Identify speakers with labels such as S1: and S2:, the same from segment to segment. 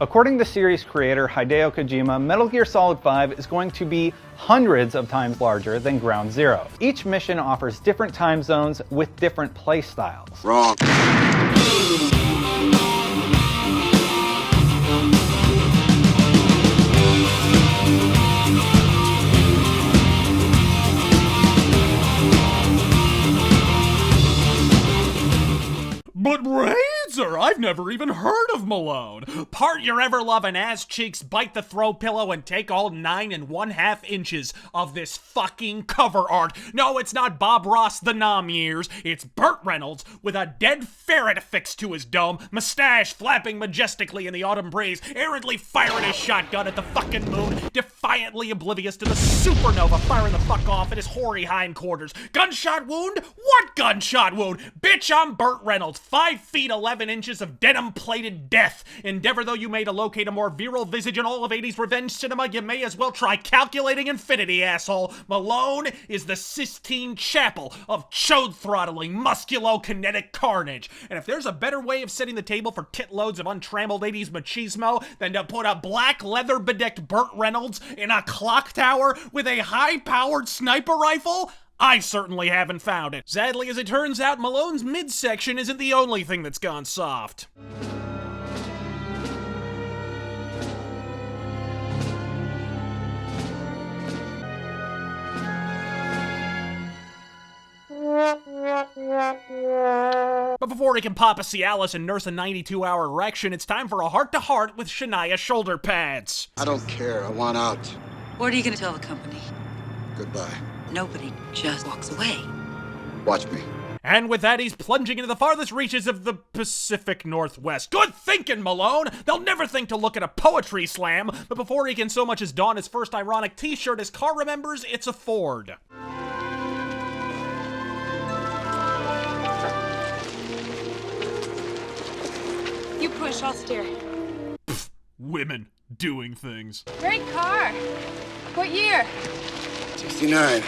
S1: According to series creator Hideo Kojima, Metal Gear Solid 5 is going to be hundreds of times larger than Ground Zero. Each mission offers different time zones with different play styles.
S2: Wrong.
S3: But Razor, I've never even heard of Malone. Part your ever-loving ass cheeks, bite the throw pillow, and take all 9 1/2 inches of this fucking cover art. No, it's not Bob Ross the Nom years. It's Burt Reynolds with a dead ferret affixed to his dome, mustache flapping majestically in the autumn breeze, errantly firing his shotgun at the fucking moon, defiantly oblivious to the supernova firing the fuck off at his hoary hindquarters. Gunshot wound? What gunshot wound? Bitch, I'm Burt Reynolds. 5 feet 11 inches of denim-plated death. Endeavor though you may to locate a more virile visage in all of 80s revenge cinema, you may as well try calculating infinity, asshole. Malone is the Sistine Chapel of chode-throttling, musculo-kinetic carnage. And if there's a better way of setting the table for titloads of untrammeled 80s machismo than to put a black leather-bedecked Burt Reynolds in a clock tower with a high-powered sniper rifle, I certainly haven't found it. Sadly, as it turns out, Malone's midsection isn't the only thing that's gone soft. But before he can pop a Cialis and nurse a 92-hour erection, it's time for a heart-to-heart with Shania shoulder pads.
S2: I don't care. I want out.
S4: What are you gonna tell the company?
S2: Goodbye.
S4: Nobody just walks away.
S2: Watch me.
S3: And with that, he's plunging into the farthest reaches of the Pacific Northwest. Good thinking, Malone! They'll never think to look at a poetry slam, but before he can so much as don his first ironic t-shirt, his car remembers it's a Ford.
S5: You push, I'll steer.
S3: Pfft, women doing things.
S5: Great car. What year?
S2: 69.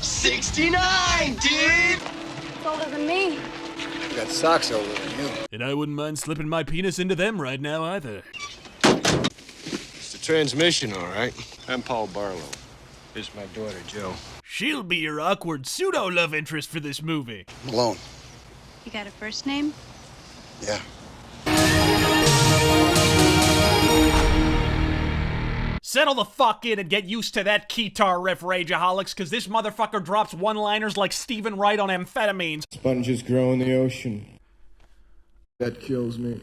S6: 69, dude!
S5: It's older than me.
S2: You got socks older than you.
S3: And I wouldn't mind slipping my penis into them right now either.
S7: It's the transmission, all right. I'm Paul Barlow. This is my daughter, Jo.
S3: She'll be your awkward pseudo-love interest for this movie.
S2: Malone.
S8: You got a first name?
S2: Yeah.
S3: Settle the fuck in and get used to that keytar riff, Rageaholics, cause this motherfucker drops one-liners like Stephen Wright on amphetamines.
S9: Sponges grow in the ocean. That kills me.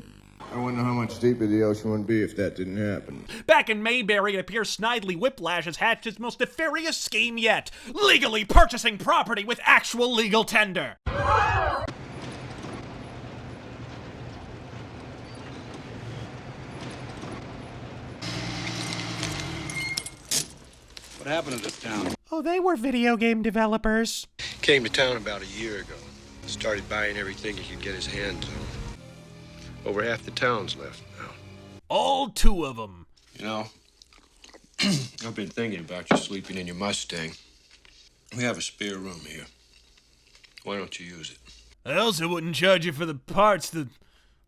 S9: I wonder how much deeper the ocean would be if that didn't happen.
S3: Back in Mayberry, it appears Snidely Whiplash has hatched his most nefarious scheme yet. Legally purchasing property with actual legal tender.
S7: What happened to this town?
S3: Oh, they were video game developers.
S7: Came to town about a year ago. Started buying everything he could get his hands on. Over half the town's left now.
S3: All 2 of them.
S7: You know, I've been thinking about you sleeping in your Mustang. We have a spare room here. Why don't you use it?
S3: I also wouldn't charge you for the parts, the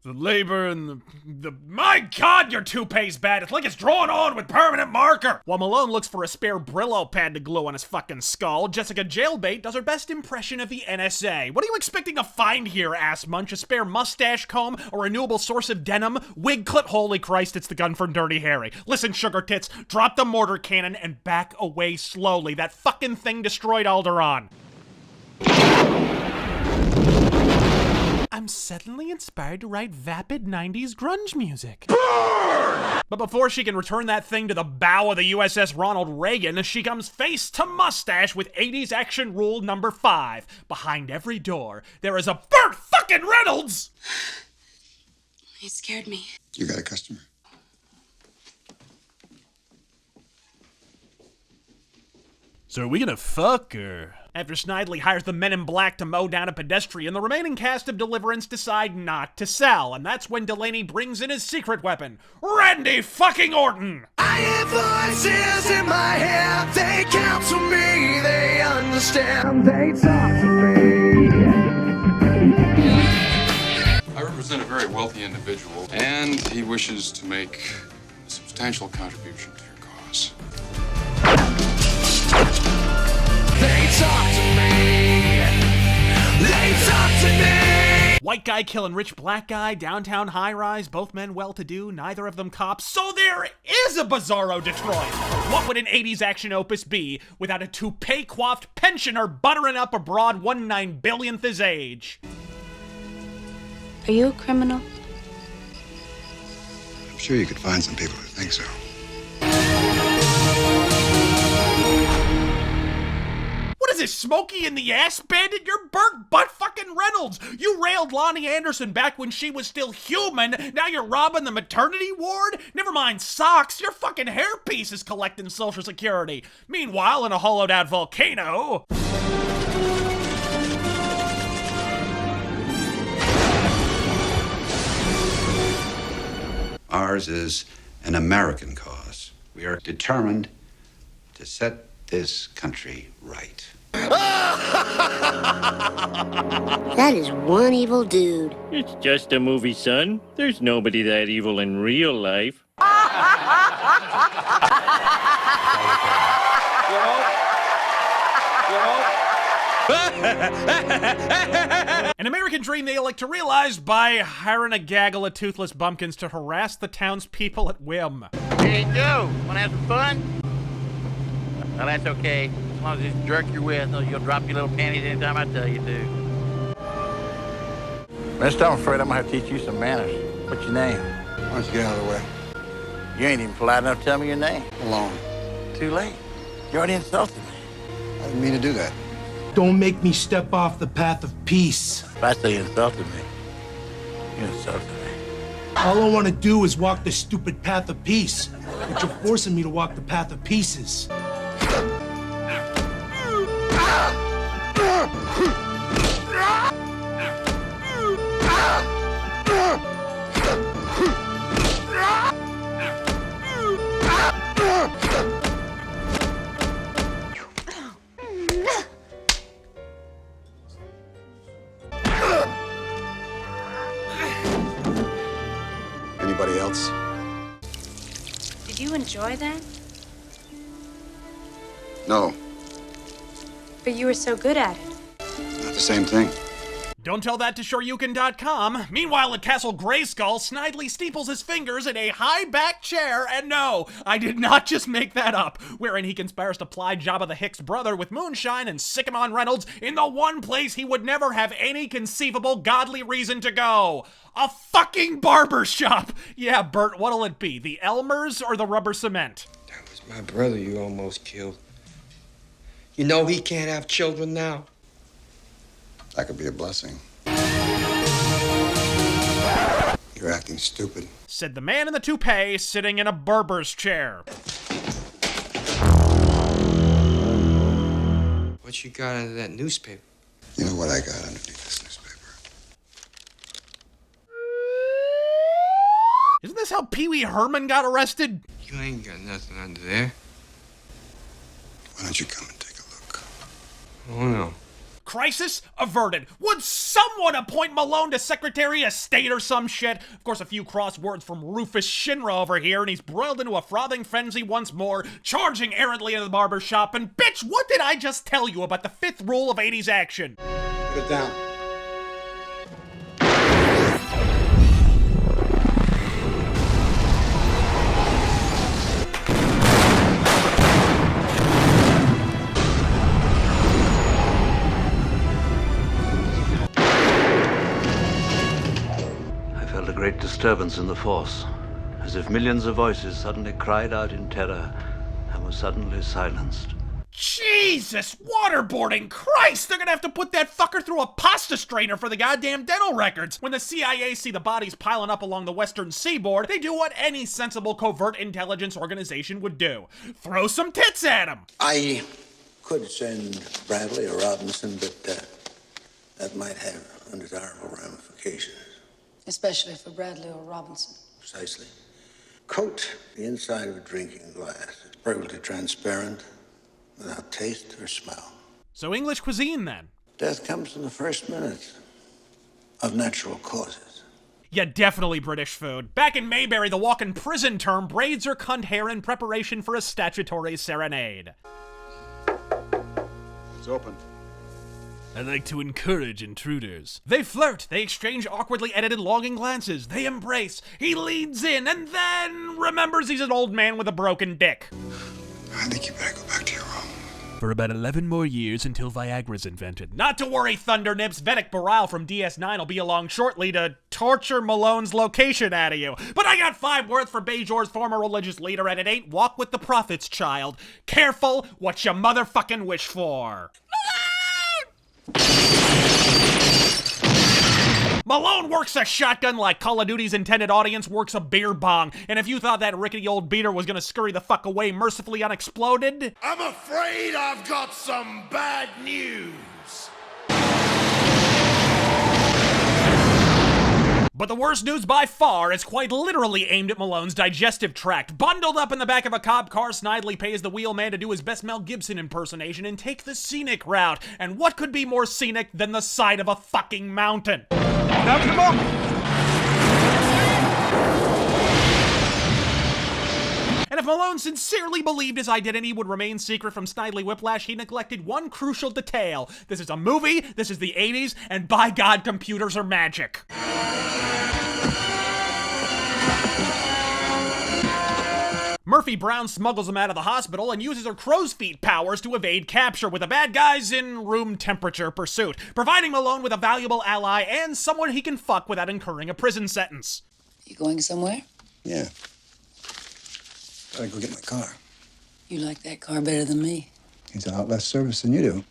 S3: labor and the... My God, your toupee's bad. It's like it's drawn on with permanent marker. While Malone looks for a spare Brillo pad to glue on his fucking skull, Jessica Jailbait does her best impression of the NSA. What are you expecting to find here, ass munch? A spare mustache comb? A renewable source of denim? Wig clip? Holy Christ, it's the gun from Dirty Harry. Listen, sugar tits, drop the mortar cannon and back away slowly. That fucking thing destroyed Alderaan. I'm suddenly inspired to write vapid 90s grunge music. Burn! But before she can return that thing to the bow of the USS Ronald Reagan, she comes face to Mustache with 80s action rule number 5. Behind every door, there is a Burt fucking Reynolds!
S4: He scared me.
S2: You got a customer.
S3: So are we gonna fuck, or...? After Snidely hires the Men in Black to mow down a pedestrian, the remaining cast of Deliverance decide not to sell, and that's when Delaney brings in his secret weapon, Randy fucking Orton!
S6: I hear voices in my head, they counsel me, they understand, they talk to me.
S10: represent a very wealthy individual, and he wishes to make a substantial contribution to your cause.
S6: They talk to me. They talk to me.
S3: White guy killing rich black guy, downtown high-rise, both men well-to-do, neither of them cops. So there is a bizarro Detroit. What would an 80s action opus be without a toupee-coiffed pensioner buttering up a broad 1/9 billionth his age?
S8: Are you a criminal?
S2: I'm sure you could find some people who think so.
S3: What is this, Smokey and the Ass Bandit? You're Burt Butt-fucking Reynolds! You railed Lonnie Anderson back when she was still human, now you're robbing the maternity ward? Never mind socks, your fucking hairpiece is collecting Social Security. Meanwhile, in a hollowed-out volcano...
S11: Ours is an American cause. We are determined to set this country right.
S12: That is one evil dude.
S13: It's just a movie, son. There's nobody that evil in real life.
S3: An American dream they elect to realize by hiring a gaggle of toothless bumpkins to harass the townspeople at whim.
S14: Here you go. Wanna have some fun? Well, that's okay. As long as this jerk you're with, you'll drop your little panties anytime I tell you to. Mister, I'm afraid I'm gonna have to teach you some manners. What's your name?
S2: Why don't you get out of the way?
S14: You ain't even polite enough to tell me your name.
S2: Malone.
S14: Too late. You already insulted me.
S2: I didn't mean to do that.
S15: Don't make me step off the path of peace.
S14: If I say you insulted me, you insulted me.
S15: All I want to do is walk the stupid path of peace, but you're forcing me to walk the path of pieces.
S2: Anybody else?
S8: Did you enjoy that?
S2: No,
S8: But you were so good at it.
S2: not the same thing.
S3: Don't tell that to Shoryuken.com. Meanwhile, at Castle Grayskull, Snidely steeples his fingers in a high-back chair, and no, I did not just make that up, wherein he conspires to ply Jabba the Hutt's brother with moonshine and sick him on Reynolds in the one place he would never have any conceivable godly reason to go. A fucking barber shop! Yeah, Bert, what'll it be, the Elmers or the rubber cement?
S7: That was my brother you almost killed. You know he can't have children now.
S2: That could be a blessing. You're acting stupid.
S3: Said the man in the toupee sitting in a barber's chair.
S7: What you got under that newspaper?
S2: You know what I got underneath this newspaper?
S3: Isn't this how Pee Wee Herman got arrested?
S7: You ain't got nothing under there.
S2: Why don't you come and take a look?
S7: Oh, no.
S3: Crisis averted. Would someone appoint Malone to Secretary of State or some shit? Of course, a few crosswords from Rufus Shinra over here, and he's broiled into a frothing frenzy once more, charging errantly into the barber shop. And bitch, what did I just tell you about the 5th rule of 80s action?
S2: Put it down.
S16: A great disturbance in the force, as if millions of voices suddenly cried out in terror and were suddenly silenced.
S3: Jesus, waterboarding, Christ! They're gonna have to put that fucker through a pasta strainer for the goddamn dental records. When the CIA see the bodies piling up along the western seaboard, they do what any sensible covert intelligence organization would do. Throw some tits at them!
S17: I could send Bradley or Robinson, but that might have undesirable ramifications.
S4: Especially for Bradley or Robinson.
S17: Precisely. Coat the inside of a drinking glass. It's perfectly transparent, without taste or smell.
S3: So English cuisine, then?
S17: Death comes in the first minute of natural causes.
S3: Yeah, definitely British food. Back in Mayberry, the walk-in prison term braids her cunt hair in preparation for a statutory serenade.
S2: It's open.
S3: I like to encourage intruders. They flirt, they exchange awkwardly edited longing glances, they embrace, he leans in, and then remembers he's an old man with a broken dick.
S2: I think you better go back to your room.
S3: For about 11 more years until Viagra's invented. Not to worry, Thundernips, Vedic Baral from DS9 will be along shortly to torture Malone's location out of you. But I got 5 words for Bajor's former religious leader, and it ain't walk with the prophets, child. Careful what you motherfucking wish for. Malone works a shotgun like Call of Duty's intended audience works a beer bong. And if you thought that rickety old beater was gonna scurry the fuck away mercifully unexploded,
S6: I'm afraid I've got some bad news.
S3: but the worst news by far is quite literally aimed at Malone's digestive tract. Bundled up in the back of a cop car, Snidely pays the wheelman to do his best Mel Gibson impersonation and take the scenic route. And what could be more scenic than the side of a fucking mountain?
S6: Now come on!
S3: And if Malone sincerely believed his identity would remain secret from Snidely Whiplash, he neglected one crucial detail. This is a movie, this is the 80s, and by God, computers are magic. Murphy Brown smuggles him out of the hospital and uses her crow's feet powers to evade capture with the bad guys in room temperature pursuit, providing Malone with a valuable ally and someone he can fuck without incurring a prison sentence.
S4: You going somewhere?
S2: Yeah. Gotta go get my car.
S4: You like that car better than me.
S2: It's a lot less service than you do.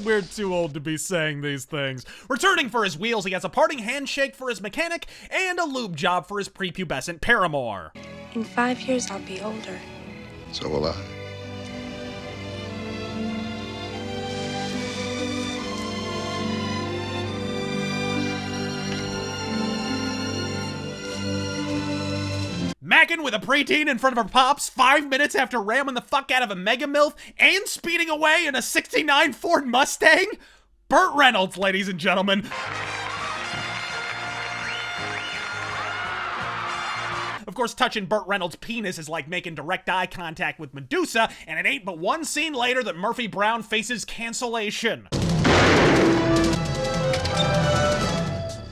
S3: We're too old to be saying these things. Returning for his wheels, he has a parting handshake for his mechanic and a lube job for his prepubescent paramour.
S8: In 5 years, I'll be older.
S2: So will I.
S3: Mackin' with a preteen in front of her pops 5 minutes after ramming the fuck out of a mega milf and speeding away in a '69 Ford Mustang? Burt Reynolds, ladies and gentlemen. Of course, touching Burt Reynolds' penis is like making direct eye contact with Medusa, and it ain't but one scene later that Murphy Brown faces cancellation.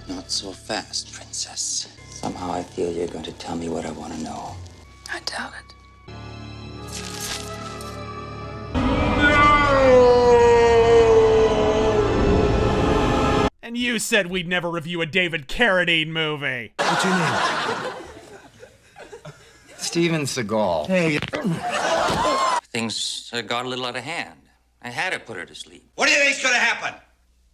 S18: Not so fast, princess. Somehow I feel you're going to tell me what I want to know.
S4: I doubt it.
S3: And you said we'd never review a David Carradine movie.
S15: What's your name?
S18: Steven Seagal.
S15: Hey.
S18: Things got a little out of hand. I had to put her to sleep.
S11: What do you think's gonna happen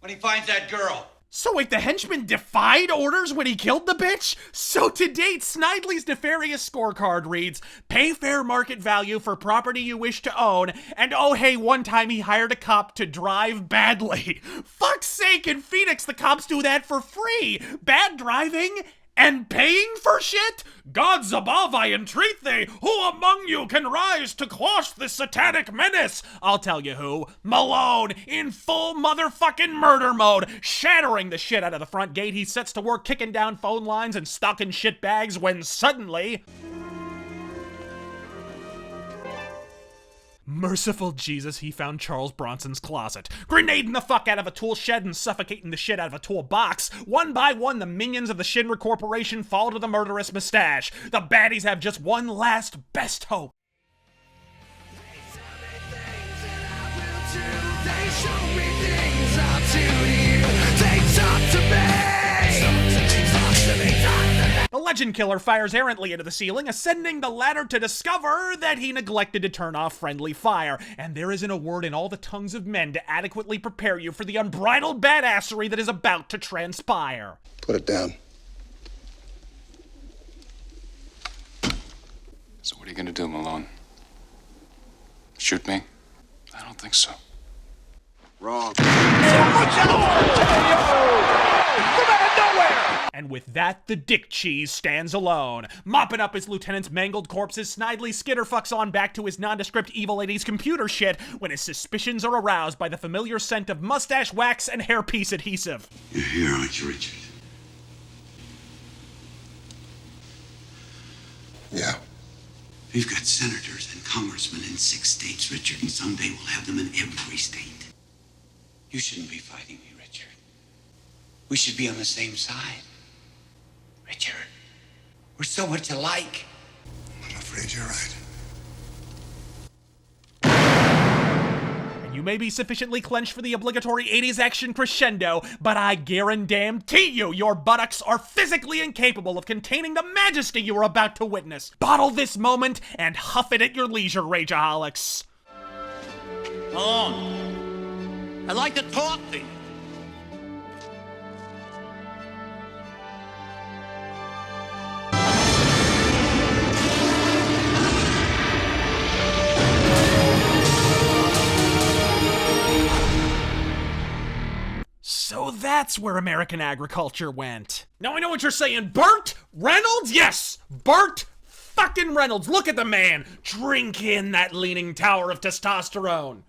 S11: when he finds that girl?
S3: So wait, the henchman defied orders when he killed the bitch? So to date, Snidely's nefarious scorecard reads, pay fair market value for property you wish to own, and oh hey, one time he hired a cop to drive badly. Fuck's sake, in Phoenix the cops do that for free. Bad driving and paying for shit? Gods above, I entreat thee, who among you can rise to quash this satanic menace? I'll tell you who. Malone, in full motherfucking murder mode. Shattering the shit out of the front gate, he sets to work kicking down phone lines and stocking shit bags when suddenly... Merciful Jesus, he found Charles Bronson's closet. Grenading the fuck out of a tool shed and suffocating the shit out of a tool box. One by one, the minions of the Shinra Corporation fall to the murderous Mustache. The baddies have just one last best hope.
S6: They show me things I'll tune you. They talk to me.
S3: The legend killer fires errantly into the ceiling, ascending the ladder to discover that he neglected to turn off friendly fire. And there isn't a word in all the tongues of men to adequately prepare you for the unbridled badassery that is about to transpire.
S2: Put it down.
S10: So what are you gonna do, Malone? Shoot me? I don't think so.
S2: Wrong.
S3: And with that, the dick cheese stands alone. Mopping up his lieutenant's mangled corpses, Snidely skitterfucks on back to his nondescript evil lady's computer shit when his suspicions are aroused by the familiar scent of mustache wax and hairpiece adhesive.
S2: You're here, aren't you, Richard? Yeah.
S11: We've got senators and congressmen in 6 states, Richard, and someday we'll have them in every state. You shouldn't be fighting me, Richard. We should be on the same side. Richard, we're so much alike.
S2: I'm afraid you're right.
S3: You may be sufficiently clenched for the obligatory 80s action crescendo, but I guarantee you your buttocks are physically incapable of containing the majesty you are about to witness. Bottle this moment and huff it at your leisure, Rageaholics.
S14: Malone, I'd like to talk to you.
S3: So that's where American agriculture went. Now I know what you're saying. Burt Reynolds? Yes, Burt fucking Reynolds. Look at the man. Drink in that leaning tower of testosterone.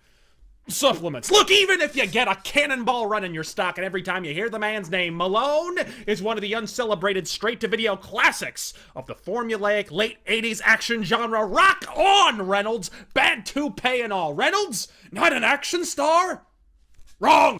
S3: Supplements. Look, even if you get a cannonball run in your stock and every time you hear the man's name, Malone is one of the uncelebrated straight-to-video classics of the formulaic late 80s action genre. Rock on, Reynolds. Bad toupee and all. Reynolds? Not an action star? Wrong!